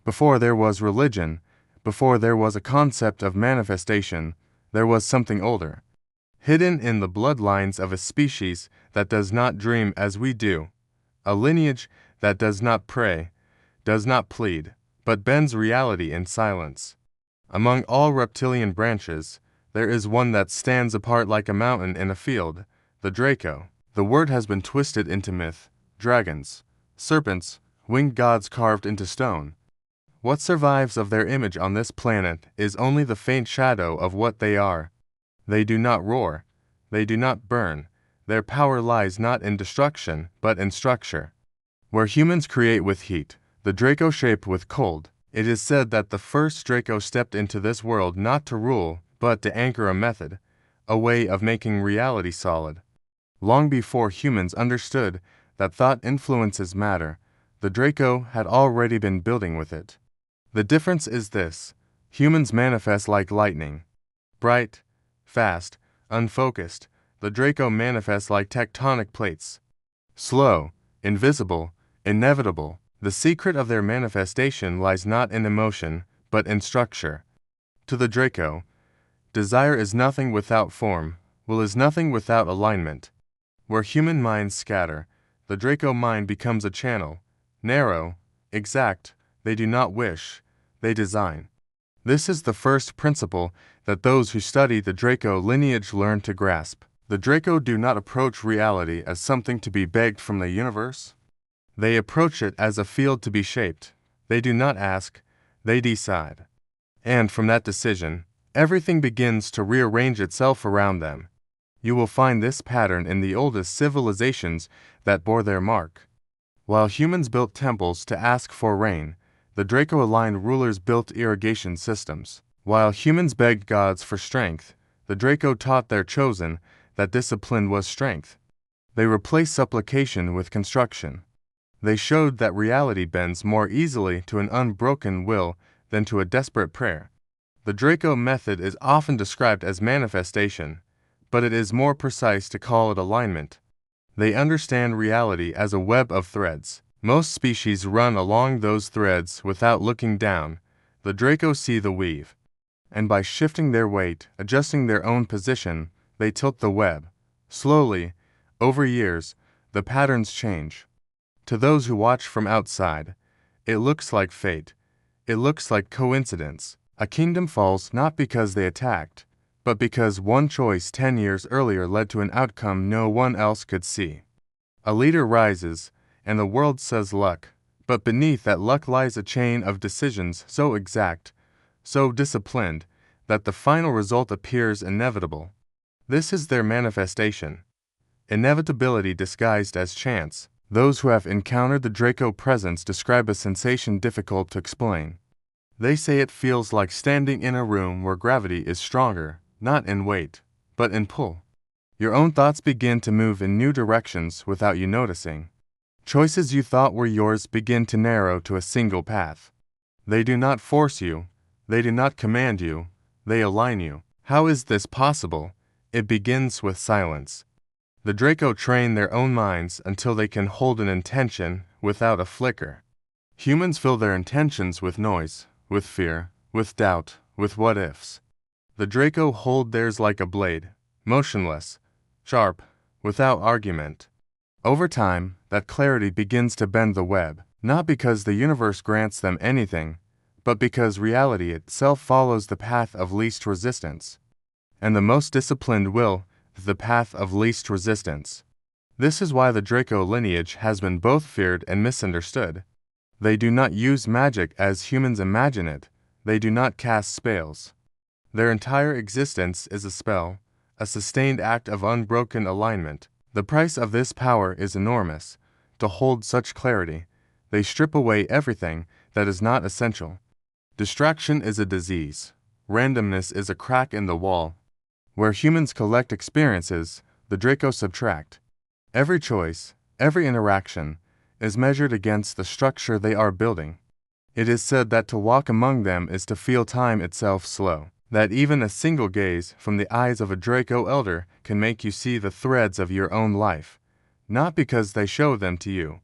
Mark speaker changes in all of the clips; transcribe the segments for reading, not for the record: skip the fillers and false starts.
Speaker 1: Before there was religion, before there was a concept of manifestation, there was something older, hidden in the bloodlines of a species that does not dream as we do, a lineage that does not pray, does not plead, but bends reality in silence. Among all reptilian branches, there is one that stands apart like a mountain in a field, the Draco. The word has been twisted into myth, dragons, serpents, winged gods carved into stone. What survives of their image on this planet is only the faint shadow of what they are. They do not roar, they do not burn, their power lies not in destruction, but in structure. Where humans create with heat, the Draco shape with cold. It is said that the first Draco stepped into this world not to rule, but to anchor a method, a way of making reality solid. Long before humans understood that thought influences matter, the Draco had already been building with it. The difference is this: humans manifest like lightning, bright, fast, unfocused. The Draco manifests like tectonic plates, slow, invisible, inevitable. The secret of their manifestation lies not in emotion, but in structure. To the Draco, desire is nothing without form, will is nothing without alignment. Where human minds scatter, the Draco mind becomes a channel, narrow, exact. They do not wish, they design. This is the first principle that those who study the Draco lineage learn to grasp. The Draco do not approach reality as something to be begged from the universe. They approach it as a field to be shaped. They do not ask, they decide. And from that decision, everything begins to rearrange itself around them. You will find this pattern in the oldest civilizations that bore their mark. While humans built temples to ask for rain, the Draco-aligned rulers built irrigation systems. While humans begged gods for strength, the Draco taught their chosen that discipline was strength. They replaced supplication with construction. They showed that reality bends more easily to an unbroken will than to a desperate prayer. The Draco method is often described as manifestation, but it is more precise to call it alignment. They understand reality as a web of threads. Most species run along those threads without looking down. The Draco see the weave, and by shifting their weight, adjusting their own position, they tilt the web. Slowly, over years, the patterns change. To those who watch from outside, it looks like fate. It looks like coincidence. A kingdom falls not because they attacked, but because one choice 10 years earlier led to an outcome no one else could see. A leader rises, and the world says luck, but beneath that luck lies a chain of decisions so exact, so disciplined, that the final result appears inevitable. This is their manifestation. Inevitability disguised as chance. Those who have encountered the Draco presence describe a sensation difficult to explain. They say it feels like standing in a room where gravity is stronger, not in weight, but in pull. Your own thoughts begin to move in new directions without you noticing. Choices you thought were yours begin to narrow to a single path. They do not force you, they do not command you, they align you. How is this possible? It begins with silence. The Draco train their own minds until they can hold an intention without a flicker. Humans fill their intentions with noise, with fear, with doubt, with what-ifs. The Draco hold theirs like a blade, motionless, sharp, without argument. Over time, that clarity begins to bend the web, not because the universe grants them anything, but because reality itself follows the path of least resistance. And the most disciplined will the path of least resistance. This is why the Draco lineage has been both feared and misunderstood. They do not use magic as humans imagine it. They do not cast spells. Their entire existence is a spell, a sustained act of unbroken alignment. The price of this power is enormous. To hold such clarity, they strip away everything that is not essential. Distraction is a disease. Randomness is a crack in the wall. Where humans collect experiences, the Draco subtract. Every choice, every interaction, is measured against the structure they are building. It is said that to walk among them is to feel time itself slow, that even a single gaze from the eyes of a Draco elder can make you see the threads of your own life, not because they show them to you,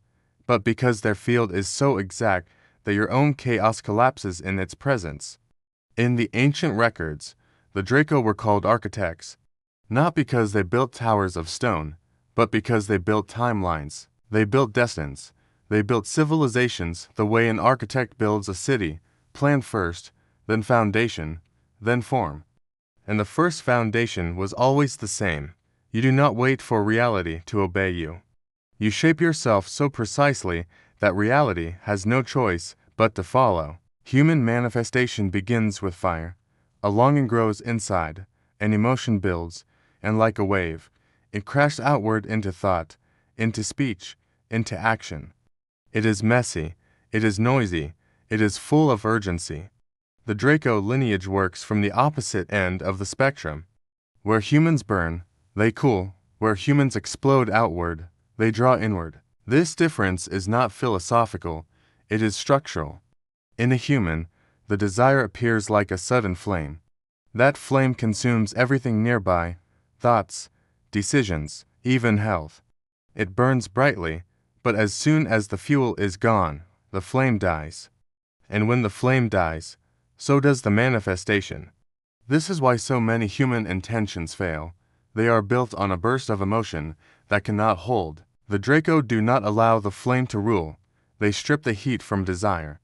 Speaker 1: but because their field is so exact that your own chaos collapses in its presence. In the ancient records, the Draco were called architects, not because they built towers of stone, but because they built timelines. They built destinies. They built civilizations the way an architect builds a city, plan first, then foundation, then form. And the first foundation was always the same. You do not wait for reality to obey you. You shape yourself so precisely that reality has no choice but to follow. Human manifestation begins with fire. A longing grows inside, an emotion builds, and like a wave, it crashes outward into thought, into speech, into action. It is messy, it is noisy, it is full of urgency. The Draco lineage works from the opposite end of the spectrum. Where humans burn, they cool. Where humans explode outward, they draw inward. This difference is not philosophical, it is structural. In a human, the desire appears like a sudden flame. That flame consumes everything nearby, thoughts, decisions, even health. It burns brightly, but as soon as the fuel is gone, the flame dies. And when the flame dies, so does the manifestation. This is why so many human intentions fail. They are built on a burst of emotion that cannot hold. The Draco do not allow the flame to rule. They strip the heat from desire.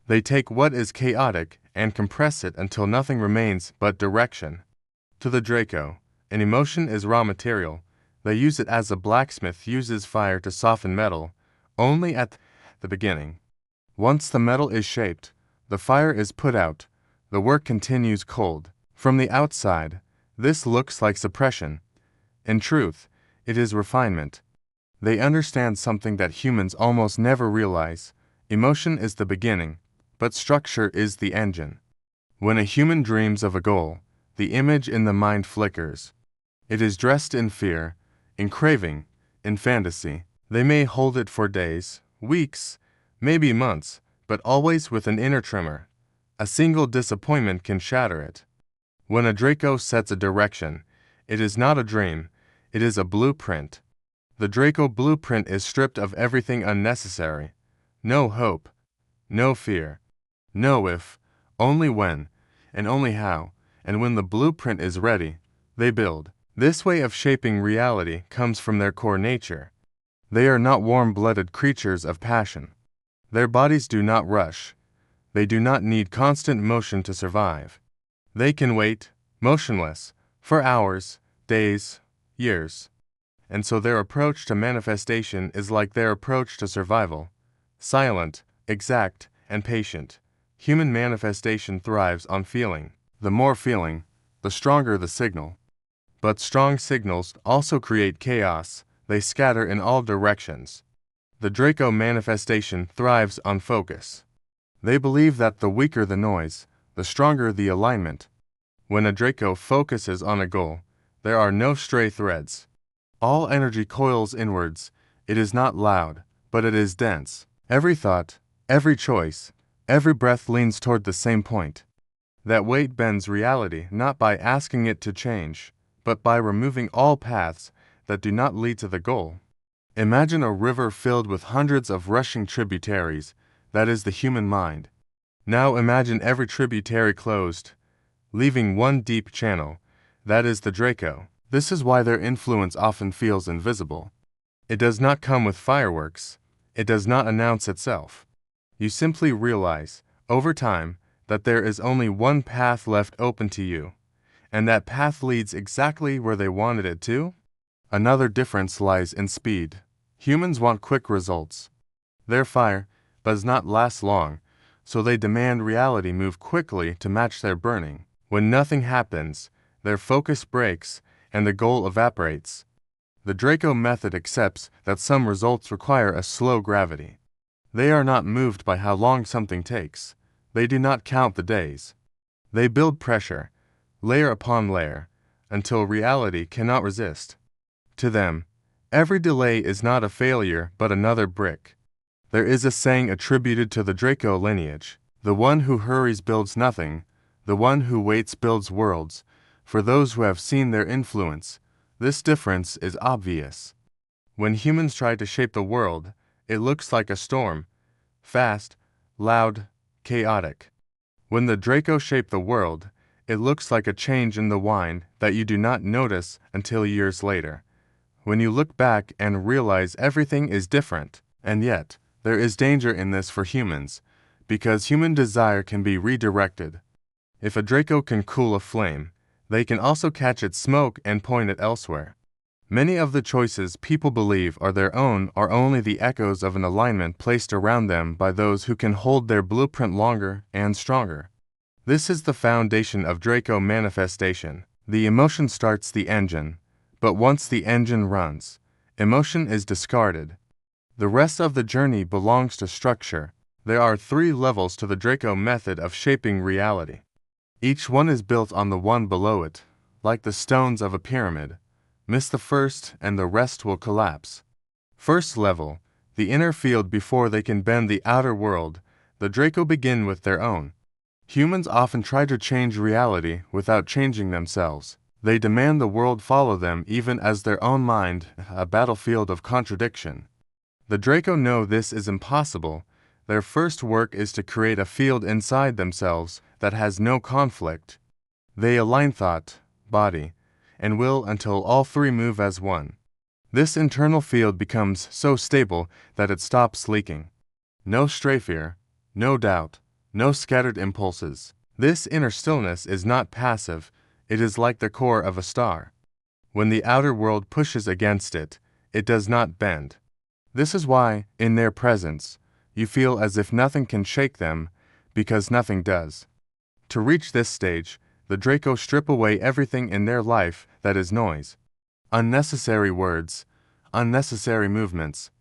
Speaker 1: They take what is chaotic and compress it until nothing remains but direction. To the Draco, an emotion is raw material. They use it as a blacksmith uses fire to soften metal, only at the beginning. Once the metal is shaped, the fire is put out, the work continues cold. From the outside, this looks like suppression. In truth, it is refinement. They understand something that humans almost never realize. Emotion is the beginning, but structure is the engine. When a human dreams of a goal, the image in the mind flickers. It is dressed in fear, in craving, in fantasy. They may hold it for days, weeks, maybe months, but always with an inner tremor. A single disappointment can shatter it. When a Draco sets a direction, it is not a dream, it is a blueprint. The Draco blueprint is stripped of everything unnecessary. No hope, no fear, no if, only when, and only how, and when the blueprint is ready, they build. This way of shaping reality comes from their core nature. They are not warm-blooded creatures of passion. Their bodies do not rush. They do not need constant motion to survive. They can wait, motionless, for hours, days, years. And so their approach to manifestation is like their approach to survival. Silent, exact, and patient. Human manifestation thrives on feeling. The more feeling, the stronger the signal. But strong signals also create chaos. They scatter in all directions. The Draco manifestation thrives on focus. They believe that the weaker the noise, the stronger the alignment. When a Draco focuses on a goal, there are no stray threads. All energy coils inwards. It is not loud, but it is dense. Every thought, every choice, every breath leans toward the same point. That weight bends reality not by asking it to change, but by removing all paths that do not lead to the goal. Imagine a river filled with hundreds of rushing tributaries. That is the human mind. Now imagine every tributary closed, leaving one deep channel. That is the Draco. This is why their influence often feels invisible. It does not come with fireworks. It does not announce itself. You simply realize, over time, that there is only one path left open to you, and that path leads exactly where they wanted it to. Another difference lies in speed. Humans want quick results. Their fire does not last long, so they demand reality move quickly to match their burning. When nothing happens, their focus breaks, and the goal evaporates. The Draco method accepts that some results require a slow gravity. They are not moved by how long something takes. They do not count the days. They build pressure, layer upon layer, until reality cannot resist. To them, every delay is not a failure but another brick. There is a saying attributed to the Draco lineage: the one who hurries builds nothing, the one who waits builds worlds. For those who have seen their influence, this difference is obvious. When humans try to shape the world, it looks like a storm, fast, loud, chaotic. When the Draco shaped the world, it looks like a change in the wine that you do not notice until years later, when you look back and realize everything is different. And yet, there is danger in this for humans, because human desire can be redirected. If a Draco can cool a flame, they can also catch its smoke and point it elsewhere. Many of the choices people believe are their own are only the echoes of an alignment placed around them by those who can hold their blueprint longer and stronger. This is the foundation of Draco manifestation. The emotion starts the engine, but once the engine runs, emotion is discarded. The rest of the journey belongs to structure. There are 3 levels to the Draco method of shaping reality. Each one is built on the one below it, like the stones of a pyramid. Miss the first and the rest will collapse. First level, the inner field. Before they can bend the outer world, the Draco begin with their own. Humans often try to change reality without changing themselves. They demand the world follow them even as their own mind, a battlefield of contradiction. The Draco know this is impossible. Their first work is to create a field inside themselves that has no conflict. They align thought, body, and will until all 3 move as one. This internal field becomes so stable that it stops leaking. No stray fear, no doubt, no scattered impulses. This inner stillness is not passive, it is like the core of a star. When the outer world pushes against it, it does not bend. This is why, in their presence, you feel as if nothing can shake them, because nothing does. To reach this stage, the Draco strip away everything in their life that is noise. Unnecessary words, unnecessary movements,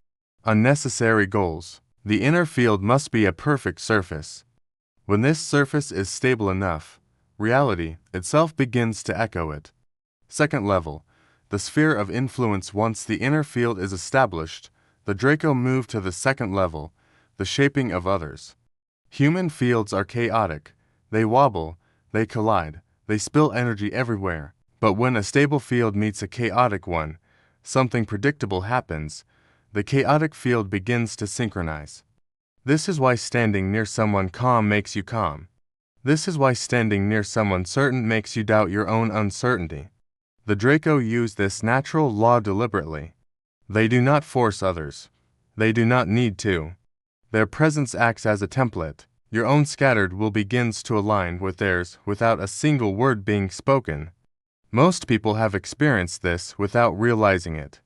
Speaker 1: unnecessary goals. The inner field must be a perfect surface. When this surface is stable enough, reality itself begins to echo it. Second level, the sphere of influence. Once the inner field is established, the Draco move to the second level, the shaping of others. Human fields are chaotic. They wobble, they collide, they spill energy everywhere. But when a stable field meets a chaotic one, something predictable happens. The chaotic field begins to synchronize. This is why standing near someone calm makes you calm. This is why standing near someone certain makes you doubt your own uncertainty. The Draco use this natural law deliberately. They do not force others. They do not need to. Their presence acts as a template. Your own scattered will begins to align with theirs without a single word being spoken. Most people have experienced this without realizing it.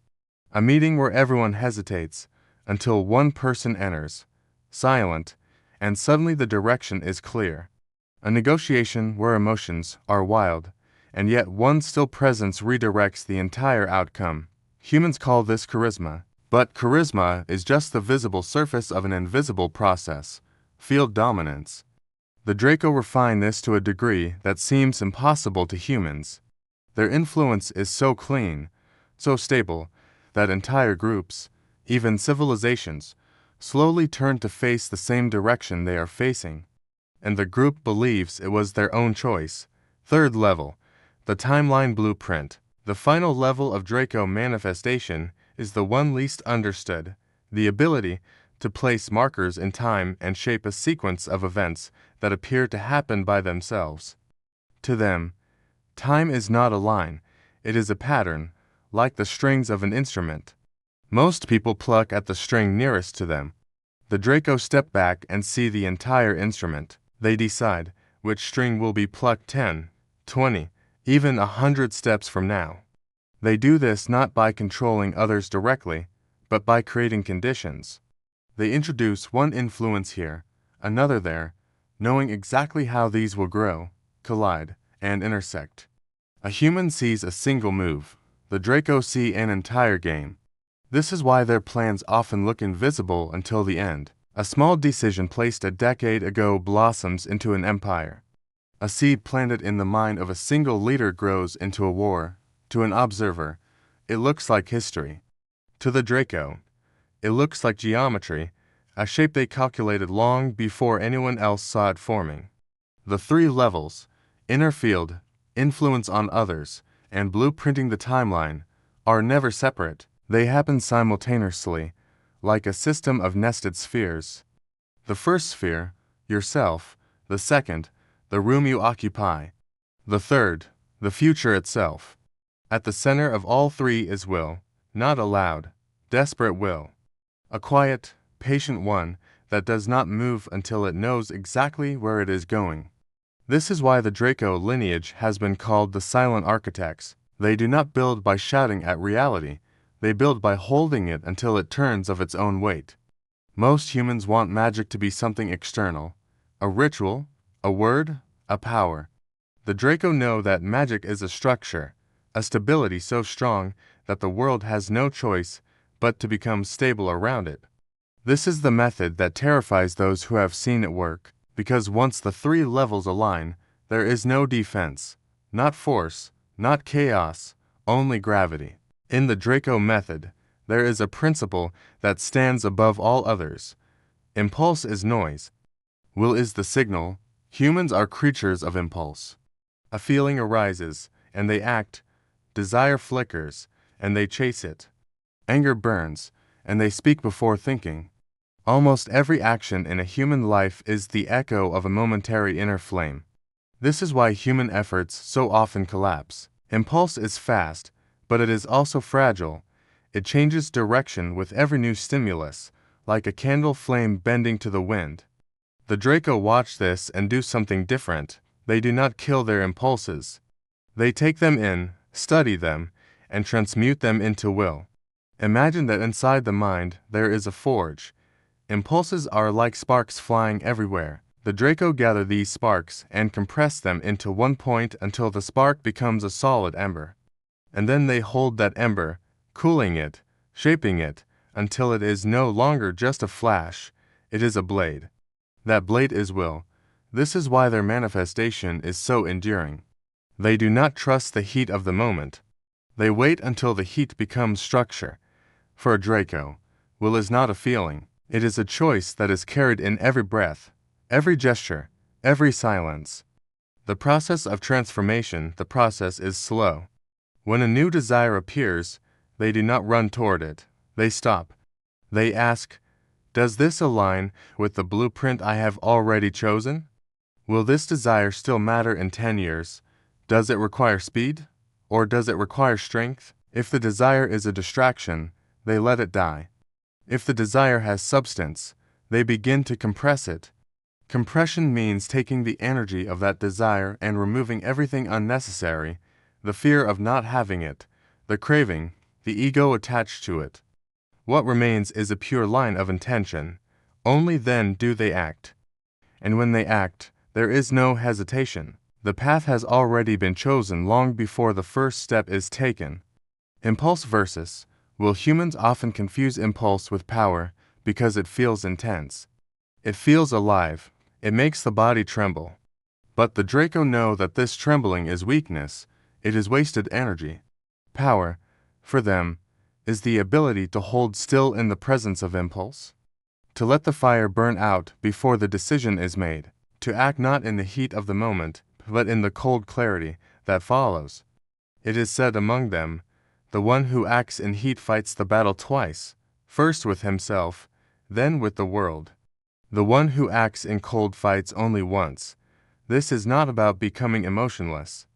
Speaker 1: A meeting where everyone hesitates until one person enters, silent, and suddenly the direction is clear. A negotiation where emotions are wild, and yet one still presence redirects the entire outcome. Humans call this charisma. But charisma is just the visible surface of an invisible process, field dominance. The Draco refine this to a degree that seems impossible to humans. Their influence is so clean, so stable, that entire groups, even civilizations, slowly turn to face the same direction they are facing. And the group believes it was their own choice. Third level, the timeline blueprint. The final level of Draco manifestation is the one least understood, the ability to place markers in time and shape a sequence of events that appear to happen by themselves. To them, time is not a line, it is a pattern, like the strings of an instrument. Most people pluck at the string nearest to them. The Draco step back and see the entire instrument. They decide which string will be plucked 10, 20, even 100 steps from now. They do this not by controlling others directly, but by creating conditions. They introduce one influence here, another there, knowing exactly how these will grow, collide, and intersect. A human sees a single move. The Draco see an entire game. This is why their plans often look invisible until the end. A small decision placed a decade ago blossoms into an empire. A seed planted in the mind of a single leader grows into a war. To an observer, it looks like history. To the Draco, it looks like geometry, a shape they calculated long before anyone else saw it forming. The 3 levels, inner field, influence on others, and blueprinting the timeline, are never separate. They happen simultaneously, like a system of nested spheres. The first sphere, yourself; the second, the room you occupy; the third, the future itself. At the center of all three is will, not a loud, desperate will. A quiet, patient one that does not move until it knows exactly where it is going. This is why the Draco lineage has been called the silent architects. They do not build by shouting at reality, they build by holding it until it turns of its own weight. Most humans want magic to be something external, a ritual, a word, a power. The Draco know that magic is a structure, a stability so strong that the world has no choice but to become stable around it. This is the method that terrifies those who have seen it work, because once the three levels align, there is no defense, not force, not chaos, only gravity. In the Draco method, there is a principle that stands above all others. Impulse is noise. Will is the signal. Humans are creatures of impulse. A feeling arises, and they act. Desire flickers, and they chase it. Anger burns, and they speak before thinking. Almost every action in a human life is the echo of a momentary inner flame. This is why human efforts so often collapse. Impulse is fast, but it is also fragile. It changes direction with every new stimulus, like a candle flame bending to the wind. The Draco watch this and do something different. They do not kill their impulses. They take them in, study them, and transmute them into will. Imagine that inside the mind there is a forge. Impulses are like sparks flying everywhere. The Draco gather these sparks and compress them into one point until the spark becomes a solid ember. And then they hold that ember, cooling it, shaping it, until it is no longer just a flash, it is a blade. That blade is will. This is why their manifestation is so enduring. They do not trust the heat of the moment. They wait until the heat becomes structure. For a Draco, will is not a feeling. It is a choice that is carried in every breath, every gesture, every silence. The process of transformation, the process is slow. When a new desire appears, they do not run toward it. They stop. They ask, does this align with the blueprint I have already chosen? Will this desire still matter in 10 years? Does it require speed? Or does it require strength? If the desire is a distraction, they let it die. If the desire has substance, they begin to compress it. Compression means taking the energy of that desire and removing everything unnecessary, the fear of not having it, the craving, the ego attached to it. What remains is a pure line of intention. Only then do they act. And when they act, there is no hesitation. The path has already been chosen long before the first step is taken. Impulse versus will. Humans often confuse impulse with power because it feels intense. It feels alive. It makes the body tremble. But the Draco know that this trembling is weakness. It is wasted energy. Power, for them, is the ability to hold still in the presence of impulse. To let the fire burn out before the decision is made. To act not in the heat of the moment, but in the cold clarity that follows. It is said among them, the one who acts in heat fights the battle twice, first with himself, then with the world. The one who acts in cold fights only once. This is not about becoming emotionless.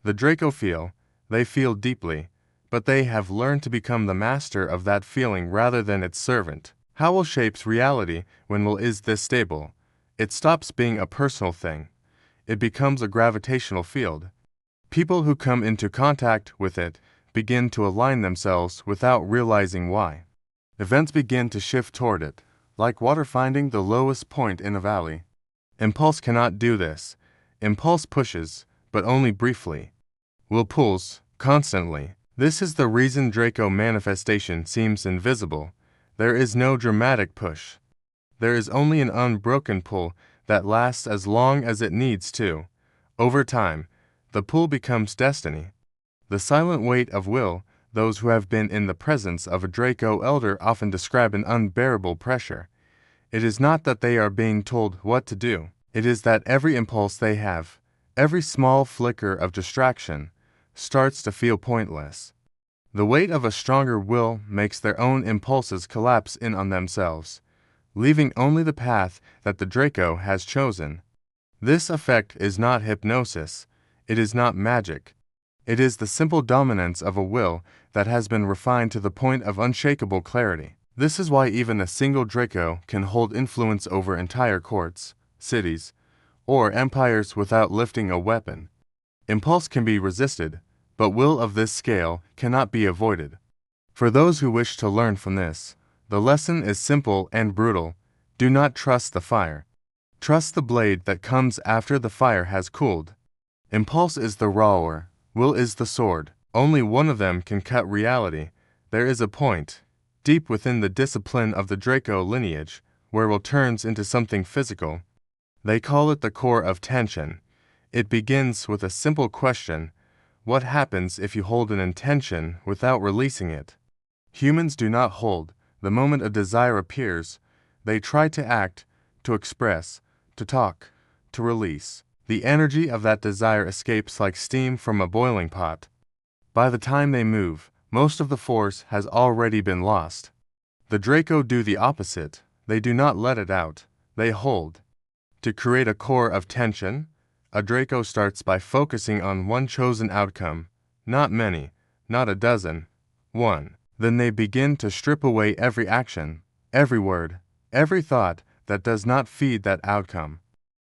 Speaker 1: The Draco feel, they feel deeply, but they have learned to become the master of that feeling rather than its servant. How will shapes reality when will is this stable? It stops being a personal thing. It becomes a gravitational field. People who come into contact with it begin to align themselves without realizing why. Events begin to shift toward it, like water finding the lowest point in a valley. Impulse cannot do this. Impulse pushes, but only briefly. Will pulls, constantly. This is the reason Draco manifestation seems invisible. There is no dramatic push. There is only an unbroken pull that lasts as long as it needs to. Over time, the pull becomes destiny. The silent weight of will. Those who have been in the presence of a Draco elder often describe an unbearable pressure. It is not that they are being told what to do. It is that every impulse they have, every small flicker of distraction, starts to feel pointless. The weight of a stronger will makes their own impulses collapse in on themselves, leaving only the path that the Draco has chosen. This effect is not hypnosis. It is not magic. It is the simple dominance of a will that has been refined to the point of unshakable clarity. This is why even a single Draco can hold influence over entire courts, cities, or empires without lifting a weapon. Impulse can be resisted, but will of this scale cannot be avoided. For those who wish to learn from this, the lesson is simple and brutal. Do not trust the fire. Trust the blade that comes after the fire has cooled. Impulse is the rawer, will is the sword. Only one of them can cut reality. There is a point, deep within the discipline of the Draco lineage, where will turns into something physical. They call it the core of tension. It begins with a simple question: what happens if you hold an intention without releasing it? Humans do not hold. The moment a desire appears, they try to act, to express, to talk, to release. The energy of that desire escapes like steam from a boiling pot. By the time they move, most of the force has already been lost. The Draco do the opposite. They do not let it out. They hold. To create a core of tension, a Draco starts by focusing on one chosen outcome, not many, not a dozen, one. Then they begin to strip away every action, every word, every thought that does not feed that outcome.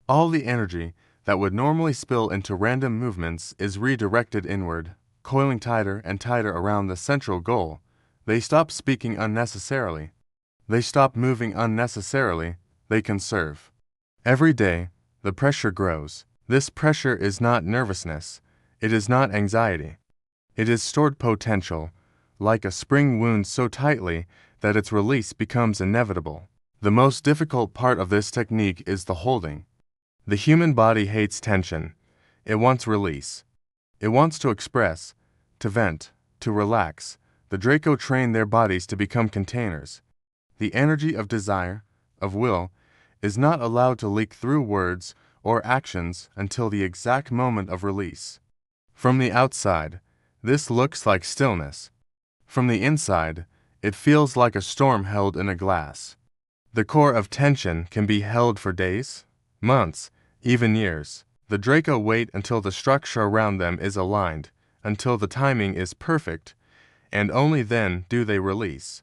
Speaker 1: All the energy that would normally spill into random movements is redirected inward, coiling tighter and tighter around the central goal. They stop speaking unnecessarily. They stop moving unnecessarily. They conserve. Every day, the pressure grows. This pressure is not nervousness. It is not anxiety. It is stored potential, like a spring wound so tightly that its release becomes inevitable. The most difficult part of this technique is the holding. The human body hates tension. It wants release. It wants to express, to vent, to relax. The Draco train their bodies to become containers. The energy of desire, of will, is not allowed to leak through words or actions until the exact moment of release. From the outside, this looks like stillness. From the inside, it feels like a storm held in a glass. The core of tension can be held for days, months, even years. The Draco wait until the structure around them is aligned, until the timing is perfect, and only then do they release.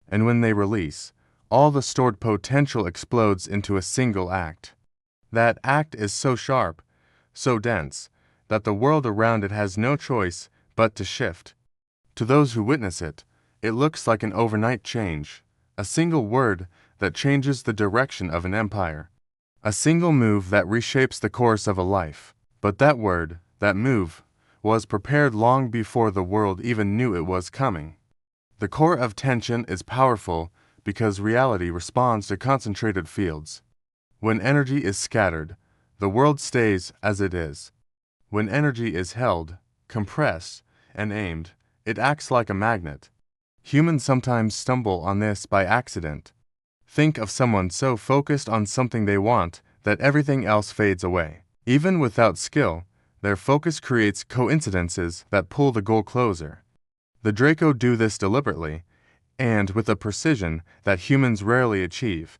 Speaker 1: And when they release, all the stored potential explodes into a single act. That act is so sharp, so dense, that the world around it has no choice but to shift. To those who witness it, it looks like an overnight change, a single word that changes the direction of an empire, a single move that reshapes the course of a life. But that word, that move, was prepared long before the world even knew it was coming. The core of tension is powerful because reality responds to concentrated fields. When energy is scattered, the world stays as it is. When energy is held, compressed, and aimed, it acts like a magnet. Humans sometimes stumble on this by accident. Think of someone so focused on something they want that everything else fades away. Even without skill, their focus creates coincidences that pull the goal closer. The Draco do this deliberately, and with a precision that humans rarely achieve.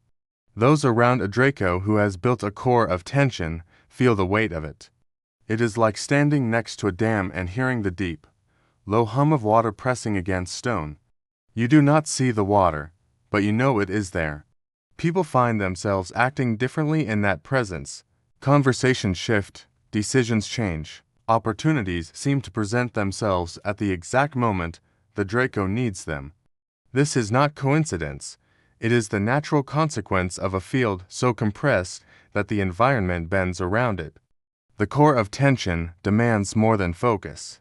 Speaker 1: Those around a Draco who has built a core of tension feel the weight of it. It is like standing next to a dam and hearing the deep, low hum of water pressing against stone. You do not see the water, but you know it is there. People find themselves acting differently in that presence. Conversations shift, decisions change. Opportunities seem to present themselves at the exact moment the Draco needs them. This is not coincidence. It is the natural consequence of a field so compressed that the environment bends around it. The core of tension demands more than focus.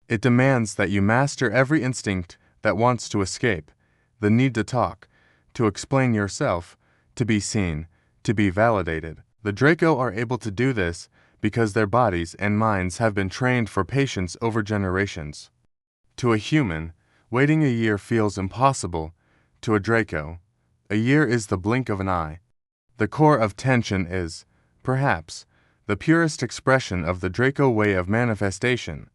Speaker 1: It demands that you master every instinct that wants to escape, the need to talk, to explain yourself, to be seen, to be validated. The Draco are able to do this because their bodies and minds have been trained for patience over generations. To a human, waiting a year feels impossible. To a Draco, a year is the blink of an eye. The core of tension is, perhaps, the purest expression of the Draco way of manifestation.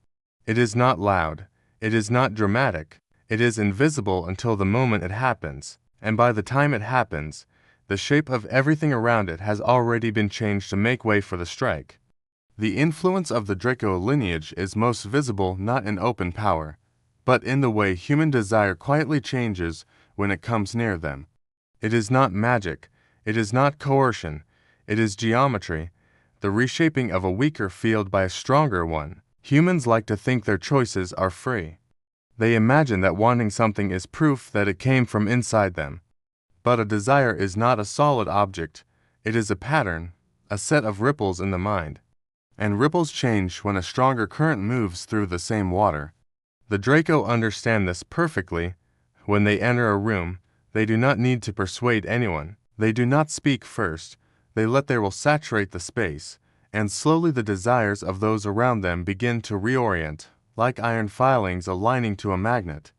Speaker 1: It is not loud, it is not dramatic, it is invisible until the moment it happens, and by the time it happens, The shape of everything around it has already been changed to make way for the strike. The influence of the Draco lineage is most visible not in open power, but in the way human desire quietly changes when it comes near them. It is not magic, it is not coercion, it is geometry, the reshaping of a weaker field by a stronger one. Humans like to think their choices are free. They imagine that wanting something is proof that it came from inside them. But a desire is not a solid object, it is a pattern, a set of ripples in the mind. And ripples change when a stronger current moves through the same water. The Draco understand this perfectly. When they enter a room, they do not need to persuade anyone. They do not speak first. They let their will saturate the space, and slowly the desires of those around them begin to reorient, like iron filings aligning to a magnet.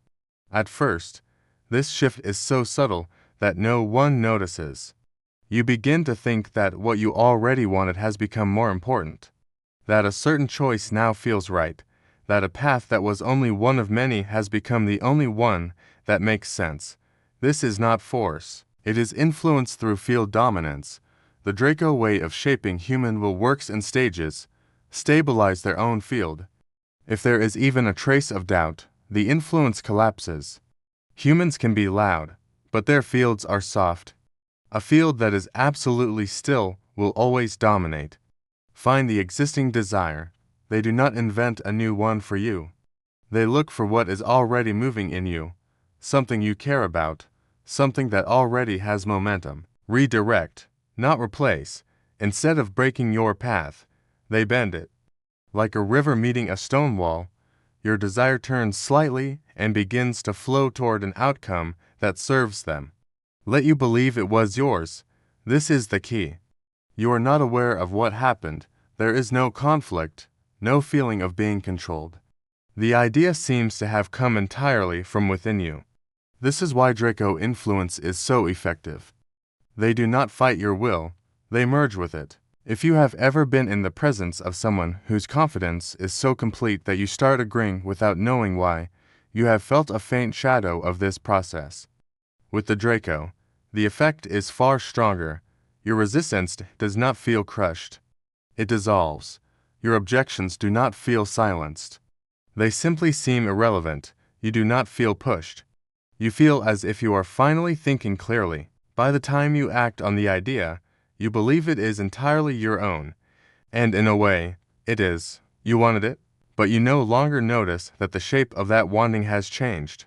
Speaker 1: At first, this shift is so subtle that no one notices. You begin to think that what you already wanted has become more important, that a certain choice now feels right, that a path that was only one of many has become the only one that makes sense. This is not force, it is influence through field dominance. The Draco way of shaping human will works in stages, stabilize their own field. If there is even a trace of doubt, the influence collapses. Humans can be loud, but their fields are soft. A field that is absolutely still will always dominate. Find the existing desire. They do not invent a new one for you. They look for what is already moving in you, something you care about, something that already has momentum. Redirect, not replace. Instead of breaking your path, they bend it. Like a river meeting a stone wall, your desire turns slightly and begins to flow toward an outcome that serves them. Let you believe it was yours. This is the key. You are not aware of what happened. There is no conflict, no feeling of being controlled. The idea seems to have come entirely from within you. This is why Draco influence is so effective. They do not fight your will, they merge with it. If you have ever been in the presence of someone whose confidence is so complete that you start agreeing without knowing why, you have felt a faint shadow of this process. With the Draco, the effect is far stronger. Your resistance does not feel crushed. It dissolves. Your objections do not feel silenced. They simply seem irrelevant. You do not feel pushed. You feel as if you are finally thinking clearly. By the time you act on the idea, you believe it is entirely your own. And in a way, it is. You wanted it, but you no longer notice that the shape of that wanting has changed.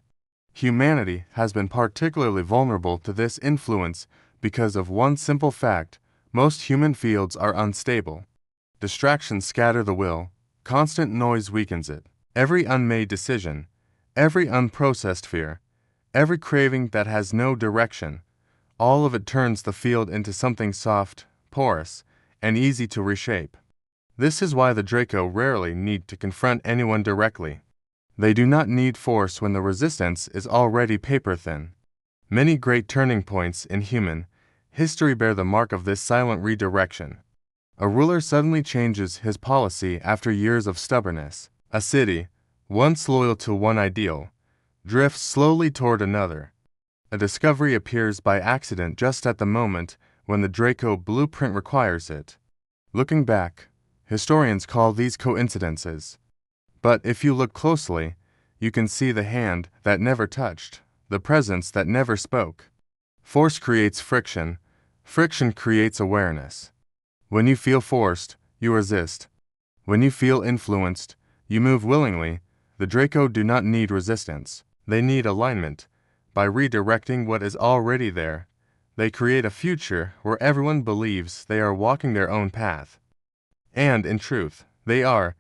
Speaker 1: Humanity has been particularly vulnerable to this influence because of one simple fact: most human fields are unstable. Distractions scatter the will, constant noise weakens it. Every unmade decision, every unprocessed fear, every craving that has no direction, all of it turns the field into something soft, porous, and easy to reshape. This is why the Draco rarely need to confront anyone directly. They do not need force when the resistance is already paper-thin. Many great turning points in human history bear the mark of this silent redirection. A ruler suddenly changes his policy after years of stubbornness. A city, once loyal to one ideal, drifts slowly toward another. A discovery appears by accident just at the moment when the Draco blueprint requires it. Looking back, historians call these coincidences. But if you look closely, you can see the hand that never touched, the presence that never spoke. Force creates friction. Friction creates awareness. When you feel forced, you resist. When you feel influenced, you move willingly. The Draco do not need resistance. They need alignment. By redirecting what is already there, they create a future where everyone believes they are walking their own path. And, in truth, they are.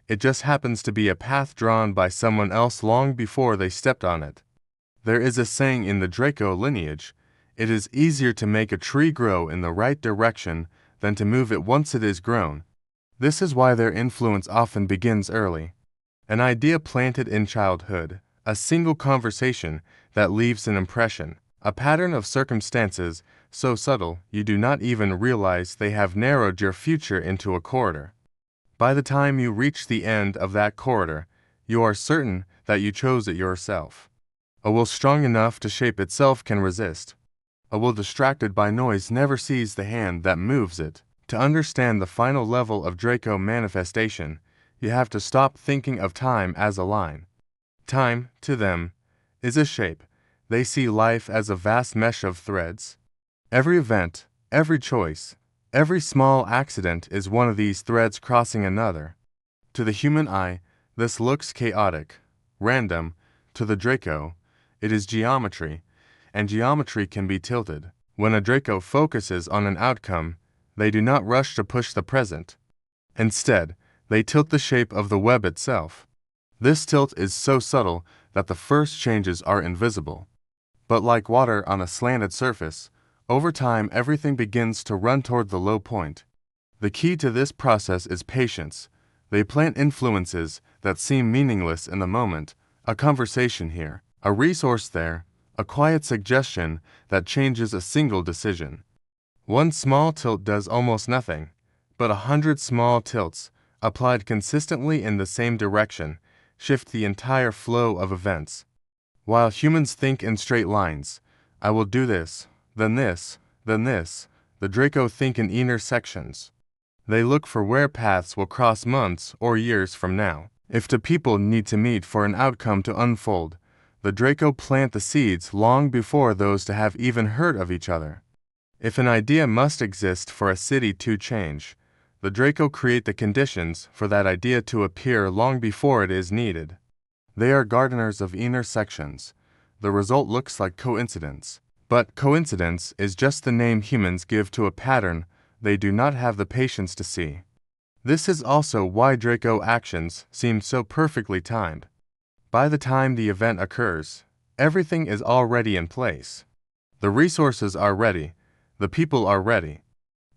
Speaker 1: It just happens to be a path drawn by someone else long before they stepped on it. There is a saying in the Draco lineage: it is easier to make a tree grow in the right direction than to move it once it is grown. This is why their influence often begins early. An idea planted in childhood, a single conversation that leaves an impression, a pattern of circumstances so subtle you do not even realize they have narrowed your future into a corridor. By the time you reach the end of that corridor, you are certain that you chose it yourself. A will strong enough to shape itself can resist. A will distracted by noise never sees the hand that moves it. To understand the final level of Draco manifestation, you have to stop thinking of time as a line. Time, to them, is a shape. They see life as a vast mesh of threads. Every event, every choice, every small accident is one of these threads crossing another. To the human eye, this looks chaotic, random. To the Draco, it is geometry, and geometry can be tilted. When a Draco focuses on an outcome, they do not rush to push the present. Instead, they tilt the shape of the web itself. This tilt is so subtle that the first changes are invisible. But like water on a slanted surface, over time everything begins to run toward the low point. The key to this process is patience. They plant influences that seem meaningless in the moment, a conversation here, a resource there, a quiet suggestion that changes a single decision. One small tilt does almost nothing, but 100 small tilts, applied consistently in the same direction, shift the entire flow of events. While humans think in straight lines, I will do this, then this, then this, the Draco think in inner sections. They look for where paths will cross months or years from now. If two people need to meet for an outcome to unfold, the Draco plant the seeds long before those to have even heard of each other. If an idea must exist for a city to change, the Draco create the conditions for that idea to appear long before it is needed. They are gardeners of inner sections. The result looks like coincidence. But coincidence is just the name humans give to a pattern they do not have the patience to see. This is also why Draco actions seem so perfectly timed. By the time the event occurs, everything is already in place. The resources are ready. The people are ready.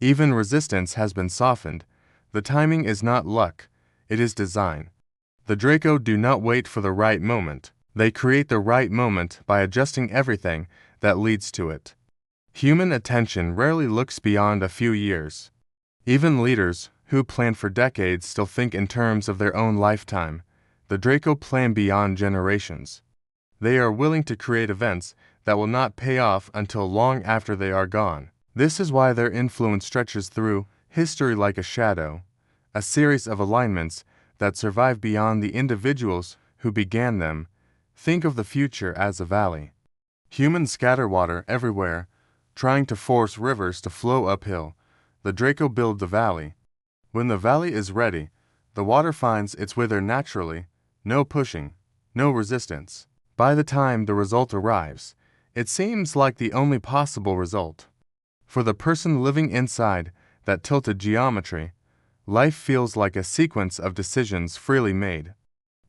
Speaker 1: Even resistance has been softened. The timing is not luck, it is design. The Draco do not wait for the right moment. They create the right moment by adjusting everything that leads to it. Human attention rarely looks beyond a few years. Even leaders who plan for decades still think in terms of their own lifetime. The Draco plan beyond generations. They are willing to create events that will not pay off until long after they are gone. This is why their influence stretches through history like a shadow, a series of alignments that survive beyond the individuals who began them. Think of the future as a valley. Humans scatter water everywhere, trying to force rivers to flow uphill. The Draco build the valley. When the valley is ready, the water finds its way there naturally, no pushing, no resistance. By the time the result arrives, it seems like the only possible result. For the person living inside that tilted geometry, life feels like a sequence of decisions freely made,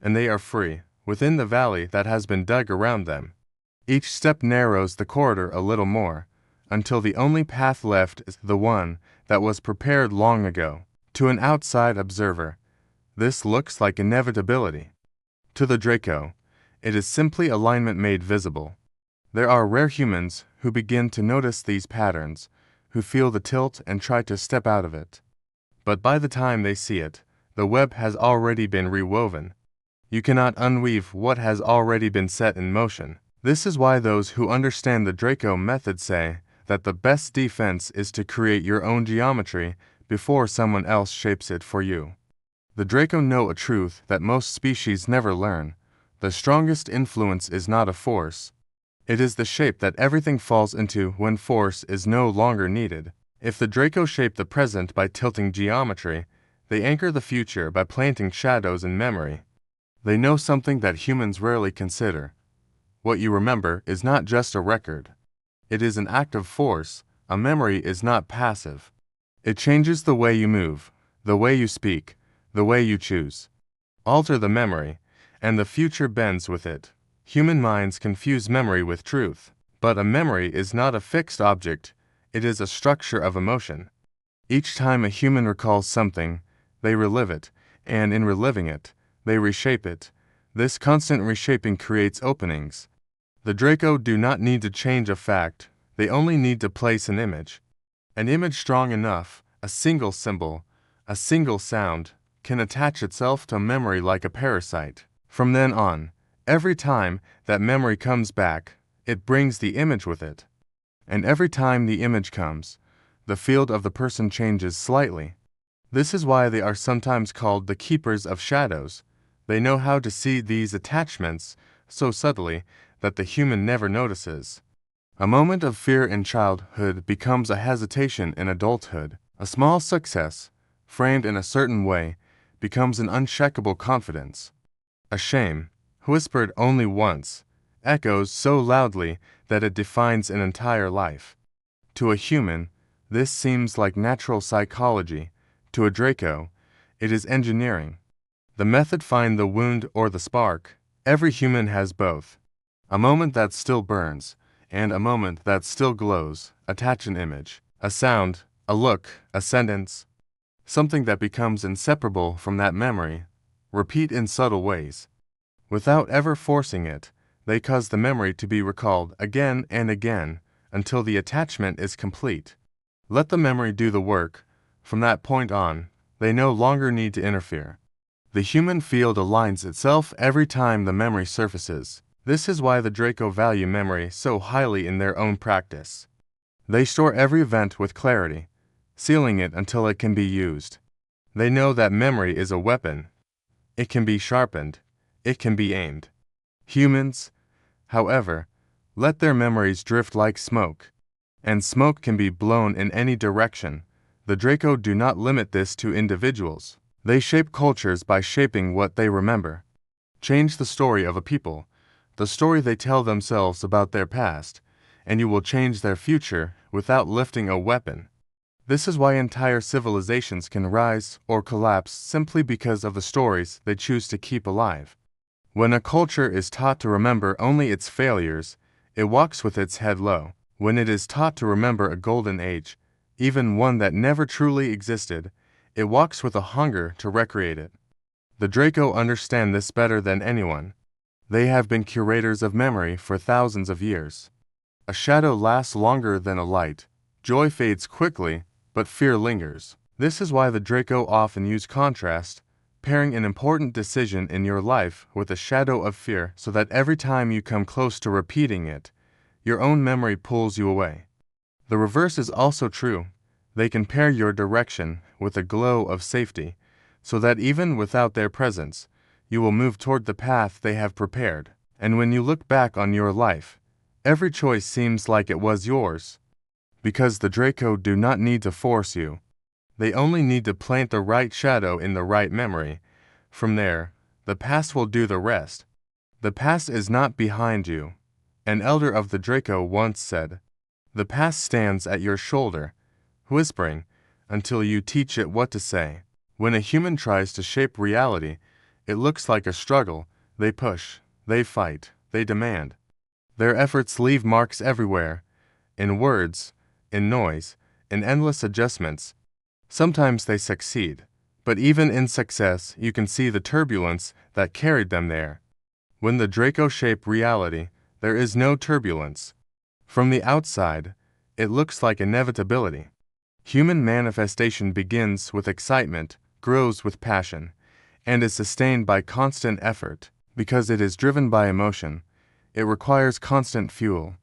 Speaker 1: and they are free, within the valley that has been dug around them. Each step narrows the corridor a little more, until the only path left is the one that was prepared long ago. To an outside observer, this looks like inevitability. To the Draco, it is simply alignment made visible. There are rare humans who begin to notice these patterns, who feel the tilt and try to step out of it. But by the time they see it, the web has already been rewoven. You cannot unweave what has already been set in motion. This is why those who understand the Draco method say that the best defense is to create your own geometry before someone else shapes it for you. The Draco know a truth that most species never learn. The strongest influence is not a force. It is the shape that everything falls into when force is no longer needed. If the Draco shape the present by tilting geometry, they anchor the future by planting shadows in memory. They know something that humans rarely consider. What you remember is not just a record. It is an active force. A memory is not passive. It changes the way you move, the way you speak, the way you choose. Alter the memory, and the future bends with it. Human minds confuse memory with truth, but a memory is not a fixed object, it is a structure of emotion. Each time a human recalls something, they relive it, and in reliving it, they reshape it. This constant reshaping creates openings. The Draco do not need to change a fact, they only need to place an image. An image strong enough, a single symbol, a single sound, can attach itself to memory like a parasite. From then on, every time that memory comes back, it brings the image with it. and every time the image comes, the field of the person changes slightly. This is why they are sometimes called the keepers of shadows. They know how to see these attachments so subtly that the human never notices. A moment of fear in childhood becomes a hesitation in adulthood. A small success, framed in a certain way, becomes an unshakable confidence. A shame, whispered only once, echoes so loudly that it defines an entire life. To a human, this seems like natural psychology. To a Draco, it is engineering. The method find the wound or the spark. Every human has both. A moment that still burns, and a moment that still glows. Attach an image, a sound, a look, a sentence, something that becomes inseparable from that memory. Repeat in subtle ways. Without ever forcing it, they cause the memory to be recalled again and again until the attachment is complete. Let the memory do the work. From that point on, they no longer need to interfere. The human field aligns itself every time the memory surfaces. This is why the Draco value memory so highly in their own practice. They store every event with clarity, sealing it until it can be used. They know that memory is a weapon. It can be sharpened. It can be aimed. Humans, however, let their memories drift like smoke, and smoke can be blown in any direction. The Draco do not limit this to individuals. They shape cultures by shaping what they remember. Change the story of a people, the story they tell themselves about their past, and you will change their future without lifting a weapon. This is why entire civilizations can rise or collapse simply because of the stories they choose to keep alive. When a culture is taught to remember only its failures, it walks with its head low. When it is taught to remember a golden age, even one that never truly existed, it walks with a hunger to recreate it. The Draco understand this better than anyone. They have been curators of memory for thousands of years. A shadow lasts longer than a light. Joy fades quickly, but fear lingers. This is why the Draco often use contrast, pairing an important decision in your life with a shadow of fear so that every time you come close to repeating it, your own memory pulls you away. The reverse is also true. They can pair your direction with a glow of safety, so that even without their presence, you will move toward the path they have prepared. And when you look back on your life, every choice seems like it was yours. Because the Draco do not need to force you. They only need to plant the right shadow in the right memory. From there, the past will do the rest. The past is not behind you. An elder of the Draco once said, "The past stands at your shoulder, whispering, until you teach it what to say." When a human tries to shape reality, it looks like a struggle. They push, they fight, they demand. Their efforts leave marks everywhere, in words, in noise, in endless adjustments. Sometimes they succeed, but even in success you can see the turbulence that carried them there. When the Draco shape reality, there is no turbulence. From the outside, it looks like inevitability. Human manifestation begins with excitement, grows with passion, and is sustained by constant effort. Because it is driven by emotion, it requires constant fuel.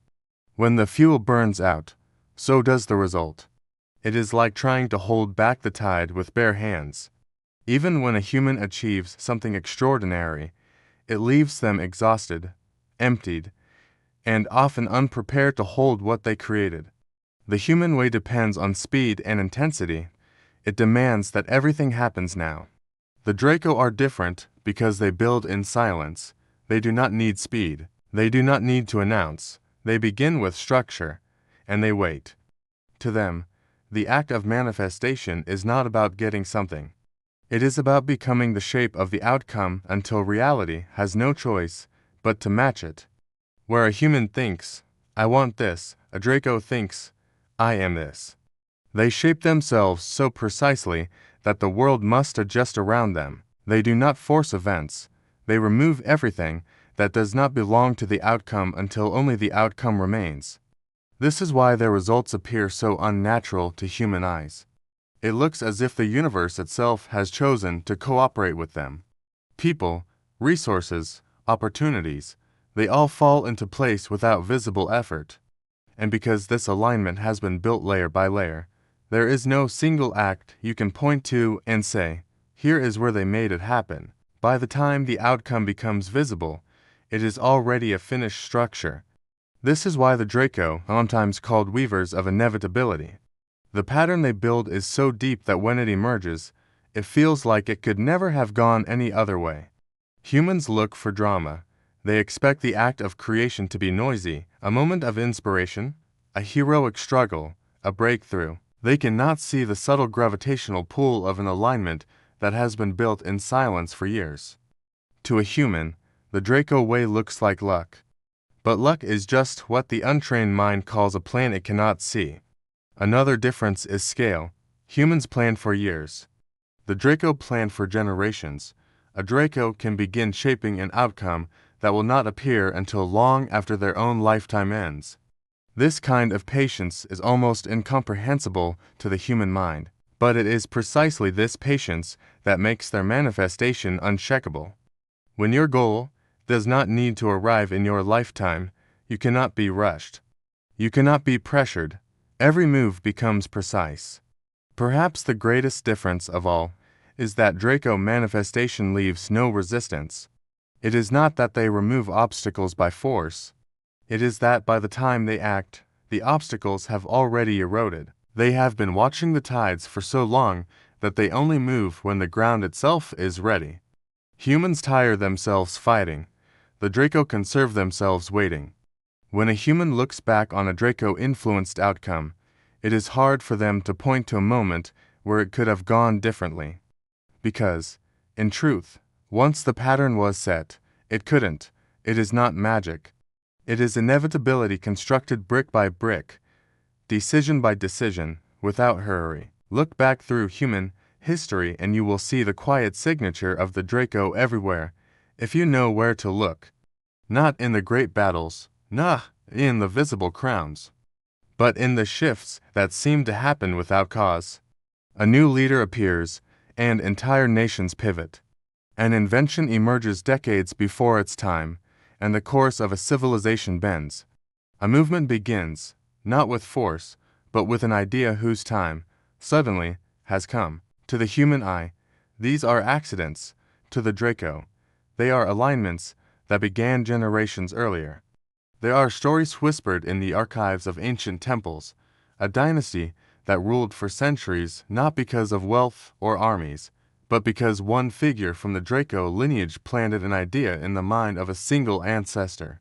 Speaker 1: When the fuel burns out, so does the result. It is like trying to hold back the tide with bare hands. Even when a human achieves something extraordinary, it leaves them exhausted, emptied, and often unprepared to hold what they created. The human way depends on speed and intensity. It demands that everything happens now. The Draco are different because they build in silence. They do not need speed. They do not need to announce. They begin with structure, and they wait. To them, the act of manifestation is not about getting something. It is about becoming the shape of the outcome until reality has no choice but to match it. Where a human thinks, "I want this," a Draco thinks, "I am this." They shape themselves so precisely that the world must adjust around them. They do not force events. They remove everything that does not belong to the outcome until only the outcome remains. This is why their results appear so unnatural to human eyes. It looks as if the universe itself has chosen to cooperate with them. People, resources, opportunities, they all fall into place without visible effort. And because this alignment has been built layer by layer, there is no single act you can point to and say, here is where they made it happen. By the time the outcome becomes visible, it is already a finished structure. This is why the Draco, sometimes called weavers of inevitability. The pattern they build is so deep that when it emerges, it feels like it could never have gone any other way. Humans look for drama. They expect the act of creation to be noisy, a moment of inspiration, a heroic struggle, a breakthrough. They cannot see the subtle gravitational pull of an alignment that has been built in silence for years. To a human, the Draco way looks like luck. But luck is just what the untrained mind calls a plan it cannot see. Another difference is scale. Humans plan for years. The Draco planned for generations. A Draco can begin shaping an outcome that will not appear until long after their own lifetime ends. This kind of patience is almost incomprehensible to the human mind, but it is precisely this patience that makes their manifestation uncheckable. When your goal does not need to arrive in your lifetime, you cannot be rushed. You cannot be pressured. Every move becomes precise. Perhaps the greatest difference of all is that Draco manifestation leaves no resistance. It is not that they remove obstacles by force. It is that by the time they act, the obstacles have already eroded. They have been watching the tides for so long that they only move when the ground itself is ready. Humans tire themselves fighting. The Draco conserve themselves waiting. When a human looks back on a Draco-influenced outcome, it is hard for them to point to a moment where it could have gone differently. Because, in truth, once the pattern was set, it couldn't. It is not magic. It is inevitability constructed brick by brick, decision by decision, without hurry. Look back through human history and you will see the quiet signature of the Draco everywhere, if you know where to look. Not in the great battles, not in the visible crowns, but in the shifts that seem to happen without cause. A new leader appears, and entire nations pivot. An invention emerges decades before its time, and the course of a civilization bends. A movement begins, not with force, but with an idea whose time, suddenly, has come. To the human eye, these are accidents. To the Draco, they are alignments that began generations earlier. There are stories whispered in the archives of ancient temples, a dynasty that ruled for centuries not because of wealth or armies, but because one figure from the Draco lineage planted an idea in the mind of a single ancestor.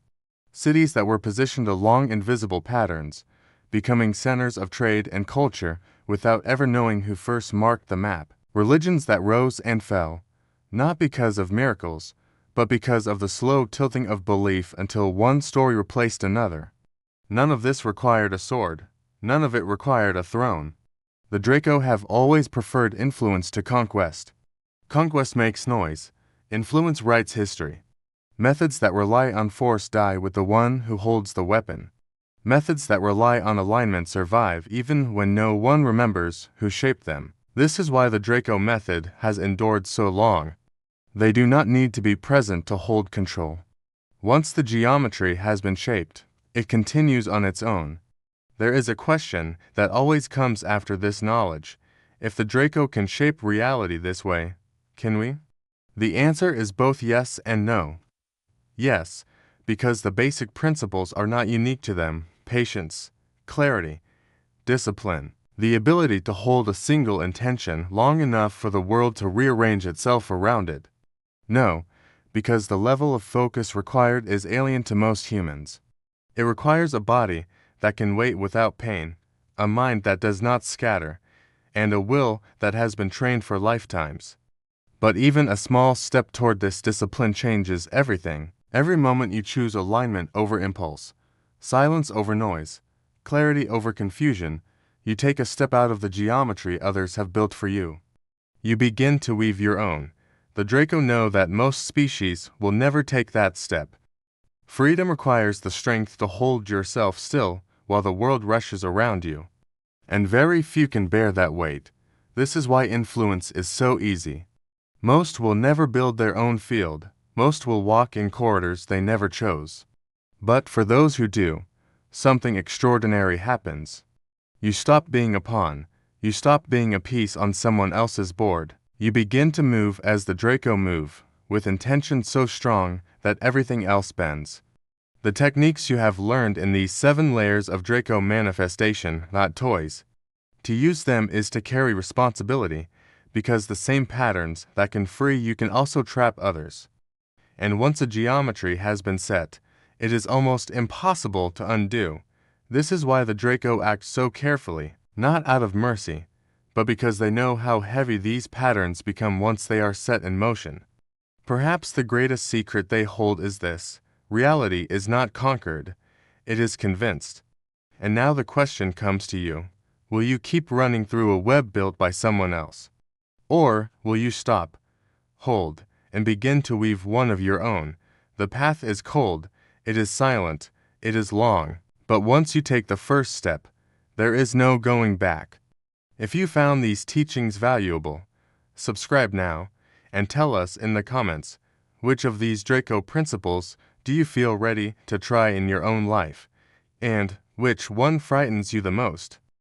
Speaker 1: Cities that were positioned along invisible patterns, becoming centers of trade and culture without ever knowing who first marked the map. Religions that rose and fell, not because of miracles, but because of the slow tilting of belief until one story replaced another. None of this required a sword. None of it required a throne. The Draco have always preferred influence to conquest. Conquest makes noise. Influence writes history. Methods that rely on force die with the one who holds the weapon. Methods that rely on alignment survive even when no one remembers who shaped them. This is why the Draco method has endured so long. They do not need to be present to hold control. Once the geometry has been shaped, it continues on its own. There is a question that always comes after this knowledge. If the Draco can shape reality this way, can we? The answer is both yes and no. Yes, because the basic principles are not unique to them: patience, clarity, discipline, the ability to hold a single intention long enough for the world to rearrange itself around it. No, because the level of focus required is alien to most humans. It requires a body that can wait without pain, a mind that does not scatter, and a will that has been trained for lifetimes. But even a small step toward this discipline changes everything. Every moment you choose alignment over impulse, silence over noise, clarity over confusion, you take a step out of the geometry others have built for you. You begin to weave your own. The Draco know that most species will never take that step. Freedom requires the strength to hold yourself still while the world rushes around you. And very few can bear that weight. This is why influence is so easy. Most will never build their own field. Most will walk in corridors they never chose. But for those who do, something extraordinary happens. You stop being a pawn. You stop being a piece on someone else's board. You begin to move as the Draco move, with intention so strong that everything else bends. The techniques you have learned in these 7 layers of Draco manifestation, not toys. To use them is to carry responsibility, because the same patterns that can free you can also trap others. And once a geometry has been set, it is almost impossible to undo. This is why the Draco act so carefully, not out of mercy, but because they know how heavy these patterns become once they are set in motion. Perhaps the greatest secret they hold is this: reality is not conquered, it is convinced. And now the question comes to you: will you keep running through a web built by someone else? Or will you stop, hold, and begin to weave one of your own? The path is cold, it is silent, it is long, but once you take the first step, there is no going back. If you found these teachings valuable, subscribe now, and tell us in the comments, which of these Draco principles do you feel ready to try in your own life, and which one frightens you the most?